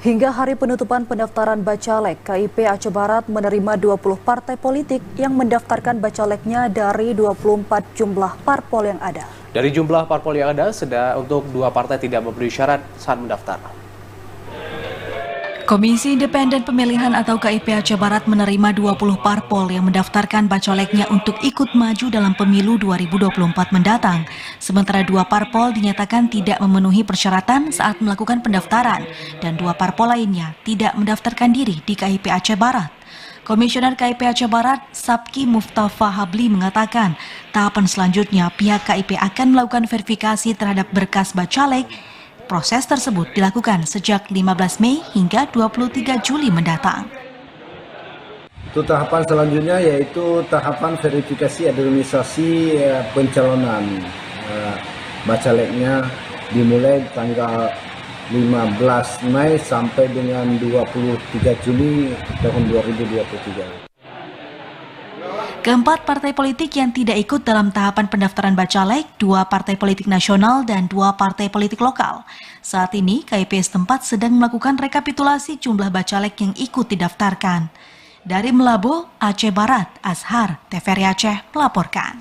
Hingga hari penutupan pendaftaran Bacalek, KIP Aceh Barat menerima 20 partai politik yang mendaftarkan bacaleknya dari 24 jumlah parpol yang ada. Dari jumlah parpol yang ada, untuk 2 partai tidak memenuhi syarat saat mendaftar. Komisi Independen Pemilihan atau KIP Aceh Barat menerima 20 parpol yang mendaftarkan bacaleknya untuk ikut maju dalam pemilu 2024 mendatang. Sementara 2 parpol dinyatakan tidak memenuhi persyaratan saat melakukan pendaftaran dan 2 parpol lainnya tidak mendaftarkan diri di KIP Aceh Barat. Komisioner KIP Aceh Barat, Sabki Mustafa Habli mengatakan, tahapan selanjutnya pihak KIP akan melakukan verifikasi terhadap berkas bacalek. Proses tersebut dilakukan sejak 15 Mei hingga 23 Juli mendatang. Untuk tahapan selanjutnya yaitu tahapan verifikasi administrasi pencalonan bacaleknya dimulai tanggal 15 Mei sampai dengan 23 Juli tahun 2023. Keempat partai politik yang tidak ikut dalam tahapan pendaftaran bacalek, 2 partai politik nasional dan 2 partai politik lokal. Saat ini, KIP setempat sedang melakukan rekapitulasi jumlah bacalek yang ikut didaftarkan. Dari Melabu, Aceh Barat, Azhar, TVRI Aceh melaporkan.